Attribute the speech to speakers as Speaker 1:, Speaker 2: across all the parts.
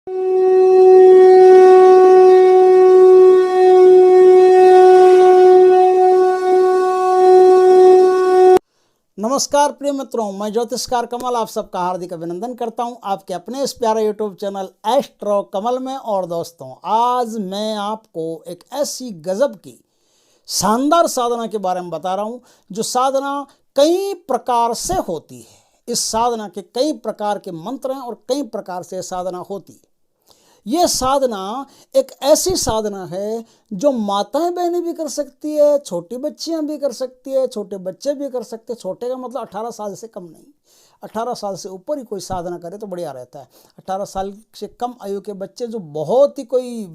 Speaker 1: नमस्कार प्रिय मित्रों, मैं ज्योतिषकार कमल आप सबका हार्दिक अभिनंदन करता हूं आपके अपने इस प्यारे यूट्यूब चैनल एस्ट्रो कमल में। और दोस्तों, आज मैं आपको एक ऐसी गजब की शानदार साधना के बारे में बता रहा हूं जो साधना कई प्रकार से होती है। इस साधना के कई प्रकार के मंत्र हैं और कई प्रकार से साधना होती है। ये साधना एक ऐसी साधना है जो माताएं बहनें भी कर सकती है, छोटी बच्चियां भी कर सकती है, छोटे बच्चे भी कर सकते हैं। छोटे का मतलब 18 साल से कम नहीं, 18 साल से ऊपर ही कोई साधना करे तो बढ़िया रहता है। 18 साल से कम आयु के बच्चे जो बहुत ही कोई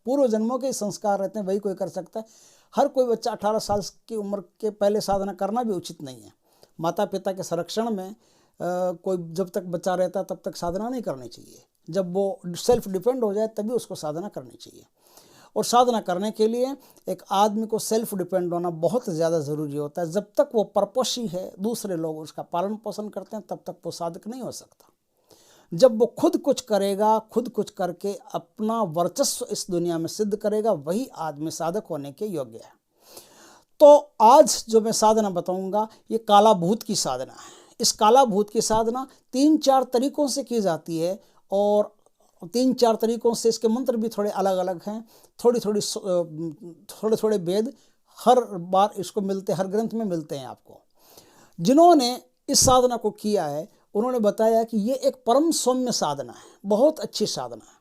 Speaker 1: पूर्व जन्मों के संस्कार रहते हैं वही कोई कर सकता है। हर कोई बच्चा 18 साल की उम्र के पहले साधना करना भी उचित नहीं है। माता पिता के संरक्षण में कोई जब तक बच्चा रहता है तब तक साधना नहीं करनी चाहिए। जब वो सेल्फ डिपेंड हो जाए तभी उसको साधना करनी चाहिए। और साधना करने के लिए एक आदमी को सेल्फ डिपेंड होना बहुत ज़्यादा ज़रूरी होता है। जब तक वो परपोषी है, दूसरे लोग उसका पालन पोषण करते हैं, तब तक वो साधक नहीं हो सकता। जब वो खुद कुछ करेगा, खुद कुछ करके अपना वर्चस्व इस दुनिया में सिद्ध करेगा, वही आदमी साधक होने के योग्य है। तो आज जो मैं साधना बताऊंगा ये काला भूत की साधना है। इस काला भूत की साधना 3-4 तरीकों से की जाती है और 3-4 तरीकों से इसके मंत्र भी थोड़े अलग अलग हैं। थोड़े थोड़े वेद हर बार इसको मिलते, हर ग्रंथ में मिलते हैं आपको। जिन्होंने इस साधना को किया है उन्होंने बताया कि ये एक परम सौम्य साधना है, बहुत अच्छी साधना है।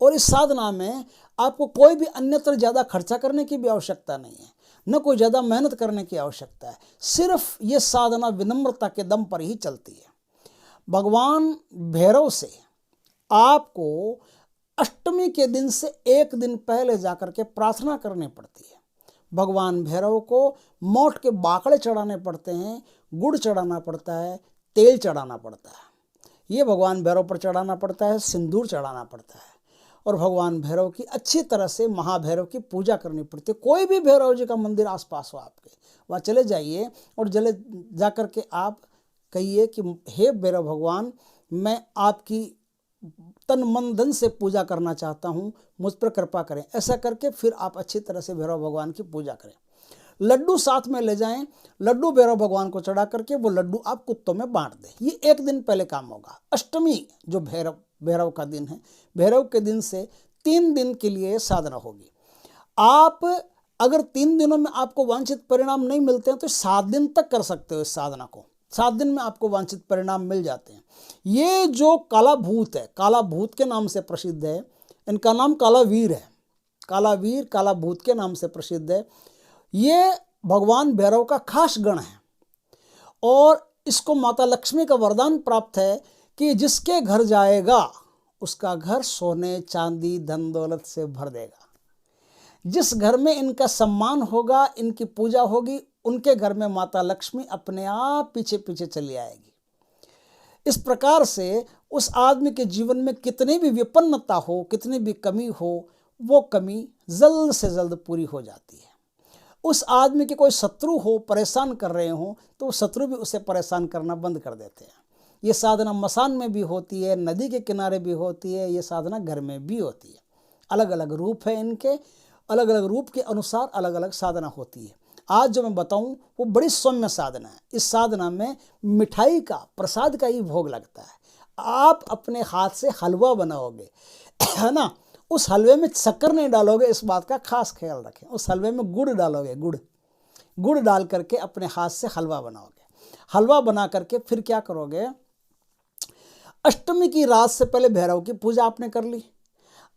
Speaker 1: और इस साधना में आपको कोई भी अन्यत्र ज़्यादा खर्चा करने की भी आवश्यकता नहीं है, न कोई ज़्यादा मेहनत करने की आवश्यकता है। सिर्फ ये साधना विनम्रता के दम पर ही चलती है। भगवान भैरव से आपको अष्टमी के दिन से एक दिन पहले जाकर के प्रार्थना करनी पड़ती है। भगवान भैरव को मोठ के बाकड़े चढ़ाने पड़ते हैं, गुड़ चढ़ाना पड़ता है, तेल चढ़ाना पड़ता है। ये भगवान भैरव पर चढ़ाना पड़ता है, सिंदूर चढ़ाना पड़ता है। और भगवान भैरव की अच्छी तरह से महाभैरव की पूजा करनी पड़ती है। कोई भी भैरव जी का मंदिर आसपास हो आपके, वहाँ चले जाइए और जा कर के आप कहिए कि हे भैरव भगवान, मैं आपकी तन मन धन से पूजा करना चाहता हूँ, मुझ पर कृपा करें। ऐसा करके फिर आप अच्छी तरह से भैरव भगवान की पूजा करें। लड्डू साथ में ले जाएं, लड्डू भैरव भगवान को चढ़ा करके वो लड्डू आप कुत्तों में बांट दें। ये एक दिन पहले काम होगा। अष्टमी जो भैरव का दिन है, भैरव के दिन से 3 दिन के लिए साधना होगी। आप अगर 3 दिनों में आपको वांछित परिणाम नहीं मिलते हैं तो 7 दिन तक कर सकते हो इस साधना को। 7 दिन में आपको वांछित परिणाम मिल जाते हैं। ये जो काला भूत है, काला भूत के नाम से प्रसिद्ध है, इनका नाम काला वीर है। काला वीर काला भूत के नाम से प्रसिद्ध है। ये भगवान भैरव का खास गण है और इसको माता लक्ष्मी का वरदान प्राप्त है कि जिसके घर जाएगा उसका घर सोने चांदी धन दौलत से भर देगा। जिस घर में इनका सम्मान होगा, इनकी पूजा होगी, उनके घर में माता लक्ष्मी अपने आप पीछे पीछे चली आएगी। इस प्रकार से उस आदमी के जीवन में कितनी भी विपन्नता हो, कितनी भी कमी हो, वो कमी जल्द से जल्द पूरी हो जाती है। उस आदमी के कोई शत्रु हो, परेशान कर रहे हो, तो वो शत्रु भी उसे परेशान करना बंद कर देते हैं। ये साधना मसान में भी होती है, नदी के किनारे भी होती है, ये साधना घर में भी होती है। अलग अलग रूप है इनके, अलग अलग रूप के अनुसार अलग अलग साधना होती है। आज जो मैं बताऊं वो बड़ी सौम्य साधना है। इस साधना में मिठाई का, प्रसाद का ही भोग लगता है। आप अपने हाथ से हलवा बनाओगे, है ना, उस हलवे में शक्कर नहीं डालोगे, इस बात का खास ख्याल रखें। उस हलवे में गुड़ डालोगे, गुड़ डाल करके अपने हाथ से हलवा बनाओगे। हलवा बना करके फिर क्या करोगे, अष्टमी की रात से पहले भैरव की पूजा आपने कर ली।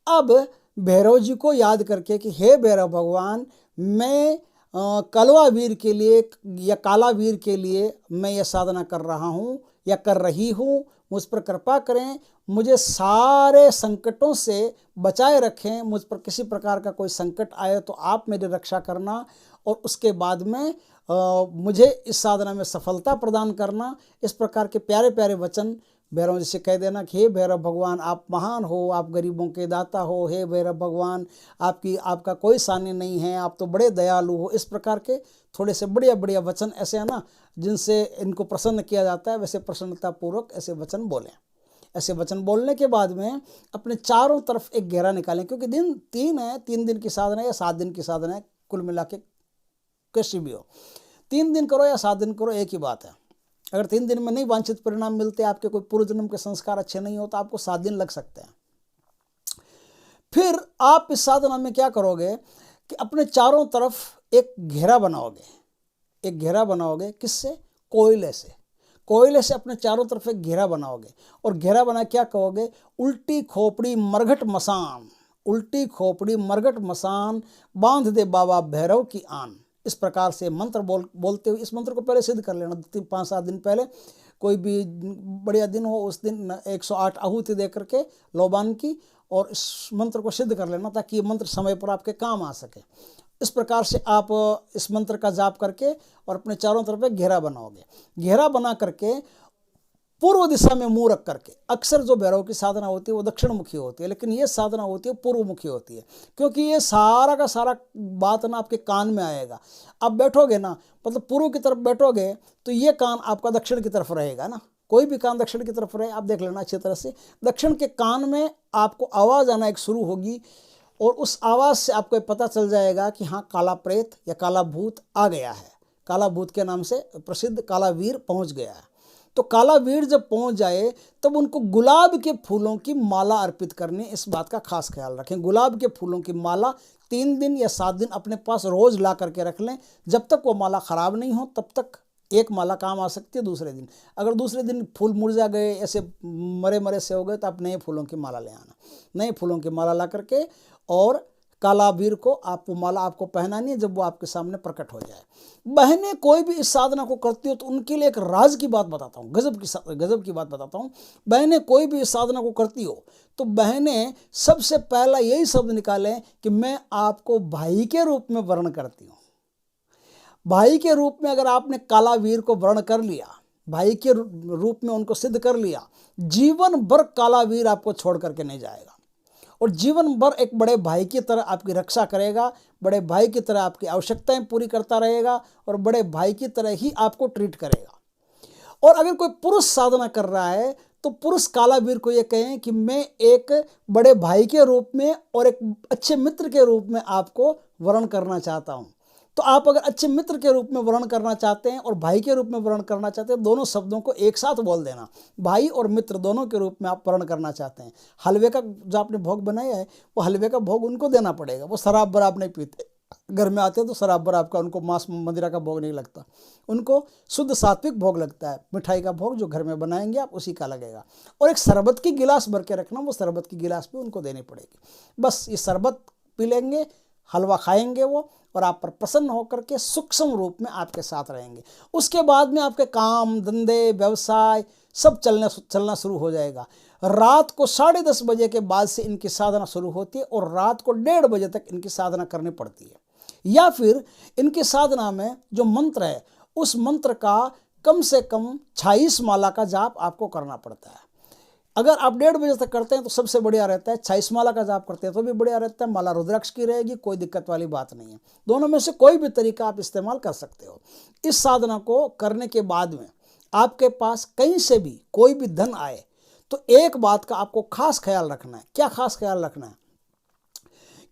Speaker 1: अब भैरव जी को याद करके कि हे भैरव भगवान, मैं कलवा वीर के लिए या काला वीर के लिए मैं ये साधना कर रहा हूँ या कर रही हूँ, मुझ पर कृपा करें, मुझे सारे संकटों से बचाए रखें। मुझ पर किसी प्रकार का कोई संकट आए तो आप मेरी रक्षा करना और उसके बाद में मुझे इस साधना में सफलता प्रदान करना। इस प्रकार के प्यारे प्यारे वचन भैरव जी से कह देना कि हे भैरव भगवान, आप महान हो, आप गरीबों के दाता हो। हे भैरव भगवान, आपका कोई सानी नहीं है, आप तो बड़े दयालु हो। इस प्रकार के थोड़े से बढ़िया बढ़िया वचन ऐसे है ना, जिनसे इनको प्रसन्न किया जाता है, वैसे प्रसन्नतापूर्वक ऐसे वचन बोलें। ऐसे वचन बोलने के बाद में अपने चारों तरफ एक घेरा निकालें, क्योंकि दिन 3 है, 3 दिन की साधना या 7 दिन की साधना है, कुल मिला के कैसी भी हो, 3 दिन करो या 7 दिन करो, एक ही बात है। अगर 3 दिन में नहीं वांछित परिणाम मिलते, आपके कोई पूर्व जन्म के संस्कार अच्छे नहीं हो, तो आपको 7 दिन लग सकते हैं। फिर आप इस साधना में क्या करोगे कि अपने चारों तरफ एक घेरा बनाओगे। एक घेरा बनाओगे किससे? कोयले से। कोयले से अपने चारों तरफ एक घेरा बनाओगे, और घेरा बना क्या कहोगे? उल्टी खोपड़ी मरघट मसान, उल्टी खोपड़ी मरघट मसान, बांध दे बाबा भैरव की आन। इस प्रकार से मंत्र बोलते हुए, इस मंत्र को पहले सिद्ध कर लेना, 5-7 दिन पहले, कोई भी बढ़िया दिन हो उस दिन 108 आहुति दे करके लोबान की, और इस मंत्र को सिद्ध कर लेना, ताकि ये मंत्र समय पर आपके काम आ सके। इस प्रकार से आप इस मंत्र का जाप करके और अपने चारों तरफ एक घेरा बनाओगे। घेरा बना करके पूर्व दिशा में मुंह रख करके, अक्सर जो भैरव की साधना होती है वो दक्षिण मुखी होती है, लेकिन ये साधना होती है पूर्व मुखी होती है, क्योंकि ये सारा का सारा बात ना आपके कान में आएगा। आप बैठोगे ना, मतलब पूर्व की तरफ बैठोगे, तो ये कान आपका दक्षिण की तरफ रहेगा ना। कोई भी कान दक्षिण की तरफ रहे, आप देख लेना अच्छी तरह से, दक्षिण के कान में आपको आवाज़ आना एक शुरू होगी, और उस आवाज़ से आपको पता चल जाएगा कि हाँ, काला प्रेत या काला भूत आ गया है। काला भूत के नाम से प्रसिद्ध काला वीर पहुंच गया है। तो काला वीर जब पहुंच जाए, तब उनको गुलाब के फूलों की माला अर्पित करनी। इस बात का खास ख्याल रखें। गुलाब के फूलों की माला 3 दिन या 7 दिन अपने पास रोज ला करके रख लें। जब तक वो माला खराब नहीं हो, तब तक एक माला काम आ सकती है। दूसरे दिन अगर दूसरे दिन फूल मुरझा गए, ऐसे मरे मरे से हो गए, तो आप नए फूलों की माला ले आना। नए फूलों की माला ला करके, और काला वीर को आप वो माला आपको पहनानी है जब वो आपके सामने प्रकट हो जाए। बहनें कोई भी इस साधना को करती हो, तो उनके लिए एक राज की बात बताता हूँ, गजब की बात बताता हूँ। बहनें कोई भी इस साधना को करती हो, तो बहनें सबसे पहला यही शब्द निकालें कि मैं आपको भाई के रूप में वर्ण करती हूँ। भाई के रूप में अगर आपने काला वीर को वर्ण कर लिया, भाई के रूप में उनको सिद्ध कर लिया, जीवन भर काला वीर आपको छोड़ करके नहीं जाएगा, और जीवन भर एक बड़े भाई की तरह आपकी रक्षा करेगा, बड़े भाई की तरह आपकी आवश्यकताएं पूरी करता रहेगा, और बड़े भाई की तरह ही आपको ट्रीट करेगा। और अगर कोई पुरुष साधना कर रहा है, तो पुरुष काला वीर को ये कहें कि मैं एक बड़े भाई के रूप में और एक अच्छे मित्र के रूप में आपको वर्ण करना चाहता हूँ। तो आप अगर अच्छे मित्र के रूप में वर्ण करना चाहते हैं और भाई के रूप में वर्ण करना चाहते हैं, दोनों शब्दों को एक साथ बोल देना। भाई और मित्र दोनों के रूप में आप वर्ण करना चाहते हैं। हलवे का जो आपने भोग बनाया है, वो हलवे का भोग उनको देना पड़ेगा। वो शराब बराब नहीं पीते, घर में आते हैं तो शराब बराब का, उनको मांस मदिरा का भोग नहीं लगता, उनको शुद्ध सात्विक भोग लगता है। मिठाई का भोग जो घर में बनाएंगे आप, उसी का लगेगा। और एक शरबत की गिलास भर के रखना, वो शरबत की गिलास भी उनको देनी पड़ेगी। बस ये शरबत पी लेंगे, हलवा खाएंगे वो, और आप पर प्रसन्न होकर के सूक्ष्म रूप में आपके साथ रहेंगे। उसके बाद में आपके काम धंधे व्यवसाय सब चलना शुरू हो जाएगा। रात को 10:30 बजे के बाद से इनकी साधना शुरू होती है, और रात को 1:30 बजे तक इनकी साधना करनी पड़ती है। या फिर इनकी साधना में जो मंत्र है, उस मंत्र का कम से कम 26 माला का जाप आपको करना पड़ता है। अगर आप 1:30 बजे तक करते हैं तो सबसे बढ़िया रहता है। 26 माला का जाप करते हैं तो भी बढ़िया रहता है। माला रुद्राक्ष की रहेगी, कोई दिक्कत वाली बात नहीं है। दोनों में से कोई भी तरीका आप इस्तेमाल कर सकते हो। इस साधना को करने के बाद में आपके पास कहीं से भी कोई भी धन आए, तो एक बात का आपको खास ख्याल रखना है। क्या खास ख्याल रखना है?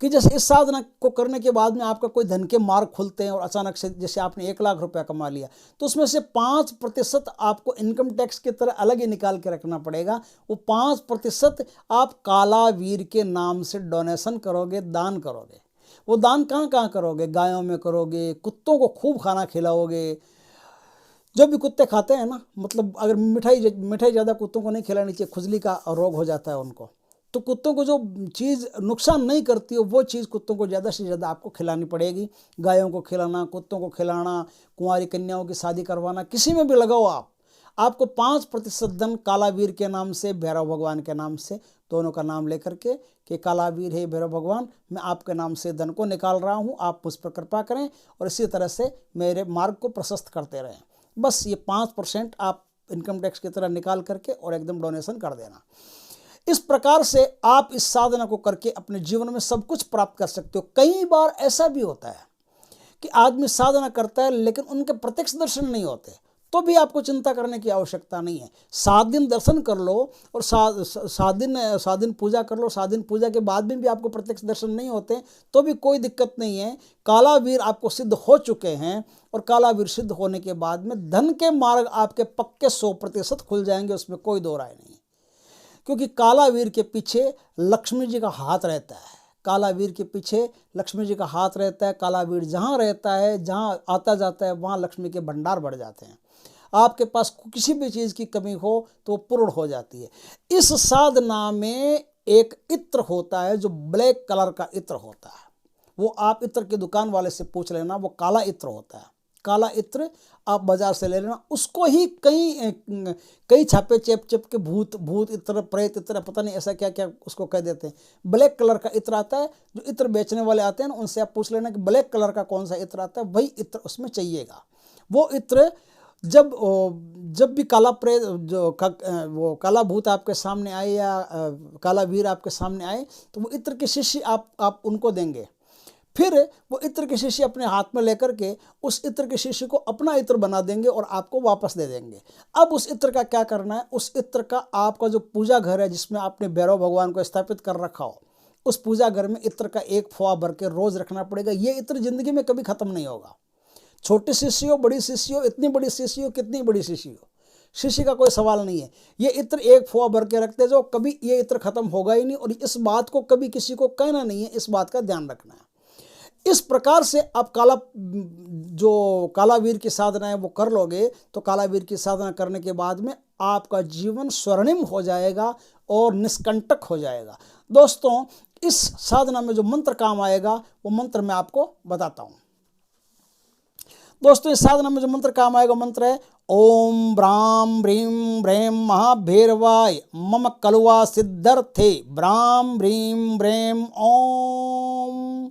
Speaker 1: कि जैसे इस साधना को करने के बाद में आपका कोई धन के मार्ग खुलते हैं, और अचानक से जैसे आपने 1 लाख रुपया कमा लिया, तो उसमें से 5% आपको इनकम टैक्स की तरह अलग ही निकाल के रखना पड़ेगा। वो 5% आप काला वीर के नाम से डोनेशन करोगे, दान करोगे। वो दान कहाँ कहाँ करोगे? गायों में करोगे, कुत्तों को खूब खाना खिलाओगे। जो भी कुत्ते खाते हैं ना, मतलब अगर मिठाई ज़्यादा कुत्तों को नहीं खिलानी चाहिए, खुजली का रोग हो जाता है उनको। तो कुत्तों को जो चीज़ नुकसान नहीं करती हो, वो चीज़ कुत्तों को ज़्यादा से ज़्यादा आपको खिलानी पड़ेगी। गायों को खिलाना, कुत्तों को खिलाना, कुंवारी कन्याओं की शादी करवाना, किसी में भी लगाओ आपको 5% धन काला वीर के नाम से, भैरव भगवान के नाम से, दोनों का नाम लेकर के कि काला वीर है भैरव भगवान, मैं आपके नाम से धन को निकाल रहा हूँ, आप मुझ पर कृपा करें, और इसी तरह से मेरे मार्ग को प्रशस्त करते रहें। बस ये 5% आप इनकम टैक्स की तरह निकाल करके और एकदम डोनेशन कर देना। इस प्रकार से आप इस साधना को करके अपने जीवन में सब कुछ प्राप्त कर सकते हो। कई बार ऐसा भी होता है कि आदमी साधना करता है लेकिन उनके प्रत्यक्ष दर्शन नहीं होते, तो भी आपको चिंता करने की आवश्यकता नहीं है। 7 दिन दर्शन कर लो और 7 दिन पूजा कर लो, 7 दिन पूजा के बाद भी आपको प्रत्यक्ष दर्शन नहीं होते तो भी कोई दिक्कत नहीं है। कालावीर आपको सिद्ध हो चुके हैं और कालावीर सिद्ध होने के बाद में धन के मार्ग आपके पक्के 100% खुल जाएंगे, उसमें कोई दो राय नहीं। क्योंकि कालावीर के पीछे लक्ष्मी जी का हाथ रहता है, कालावीर के पीछे लक्ष्मी जी का हाथ रहता है। कालावीर जहाँ रहता है, जहाँ आता जाता है, वहाँ लक्ष्मी के भंडार बढ़ जाते हैं। आपके पास किसी भी चीज़ की कमी हो तो पूर्ण हो जाती है। इस साधना में एक इत्र होता है जो ब्लैक कलर का इत्र होता है, वो आप इत्र की दुकान वाले से पूछ लेना, वो काला इत्र होता है। काला इत्र आप बाजार से ले लेना, उसको ही कई छापे चेप के भूत इत्र, प्रेत इत्र, पता नहीं ऐसा क्या क्या उसको कह देते हैं। ब्लैक कलर का इत्र आता है, जो इत्र बेचने वाले आते हैं ना, उनसे आप पूछ लेना कि ब्लैक कलर का कौन सा इत्र आता है, वही इत्र उसमें चाहिएगा। वो इत्र जब भी काला प्रेत वो काला भूत आपके सामने आए या काला वीर आपके सामने आए तो वो इत्र की शीशी आप उनको देंगे। फिर वो इत्र की शीशी अपने हाथ में लेकर के उस इत्र की शीशी को अपना इत्र बना देंगे और आपको वापस दे देंगे। अब उस इत्र का क्या करना है, उस इत्र का आपका जो पूजा घर है जिसमें आपने भैरव भगवान को स्थापित कर रखा हो, उस पूजा घर में इत्र का एक फुआ भर के रोज रखना पड़ेगा। ये इत्र जिंदगी में कभी खत्म नहीं होगा। छोटी शीशी हो, बड़ी शीशी हो, इतनी बड़ी शीशी हो, कितनी बड़ी शीशी हो, शीशी का कोई सवाल नहीं है। ये इत्र एक फुआ भर के रखते जाओ, कभी ये इत्र खत्म होगा ही नहीं। और इस बात को कभी किसी को कहना नहीं है, इस बात का ध्यान रखना है। इस प्रकार से आप जो कालावीर की साधना है वो कर लोगे तो कालावीर की साधना करने के बाद में आपका जीवन स्वर्णिम हो जाएगा और निष्कंटक हो जाएगा। दोस्तों, इस साधना में जो मंत्र काम आएगा वो मंत्र मैं आपको बताता हूँ। दोस्तों, इस साधना में जो मंत्र काम आएगा मंत्र है ओम ब्राम ब्रीम ब्रेम महाभैरवाय मम कलुआ सिद्धर्थे ब्राम ब्रीम ब्रेम ओम।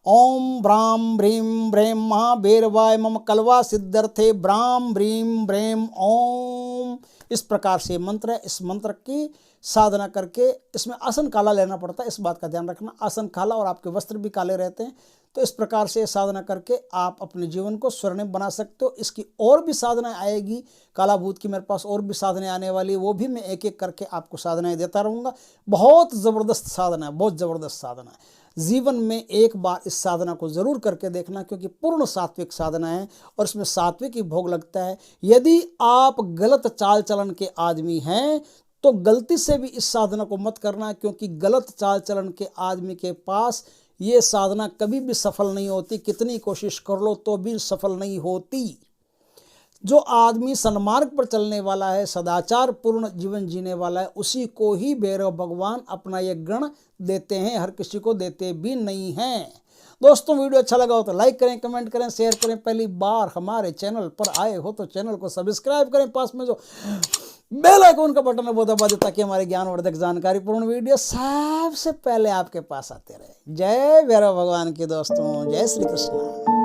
Speaker 1: ओम ब्राम ब्रीम ब्रेम महाभैरवाय मम कलवा सिद्धर्थे ब्राम ब्रीम ब्रेम ओम। इस प्रकार से मंत्र है। इस मंत्र की साधना करके इसमें आसन काला लेना पड़ता है, इस बात का ध्यान रखना। आसन काला और आपके वस्त्र भी काले रहते हैं। तो इस प्रकार से साधना करके आप अपने जीवन को स्वर्णिम बना सकते हो। इसकी और भी साधनाएं आएगी, काला भूत की मेरे पास और भी साधनाएं आने वाली है, वो भी मैं एक एक करके आपको साधनाएं देता रहूँगा। बहुत ज़बरदस्त साधना है, बहुत ज़बरदस्त साधना है। जीवन में एक बार इस साधना को जरूर करके देखना, क्योंकि पूर्ण सात्विक साधना है और इसमें सात्विक ही भोग लगता है। यदि आप गलत चाल चलन के आदमी हैं तो गलती से भी इस साधना को मत करना, क्योंकि गलत चाल चलन के आदमी के पास ये साधना कभी भी सफल नहीं होती। कितनी कोशिश कर लो तो भी सफल नहीं होती। जो आदमी सन्मार्ग पर चलने वाला है, सदाचार पूर्ण जीवन जीने वाला है, उसी को ही भैरव भगवान अपना ये गण देते हैं, हर किसी को देते भी नहीं हैं। दोस्तों, वीडियो अच्छा लगा हो तो लाइक करें, कमेंट करें, शेयर करें। पहली बार हमारे चैनल पर आए हो तो चैनल को सब्सक्राइब करें। पास में जो बेल आइकन का बटन है वो दबा दें ताकि हमारे ज्ञानवर्धक जानकारीपूर्ण वीडियो सबसे पहले आपके पास आते रहे। जय भैरव भगवान की दोस्तों, जय श्री कृष्ण।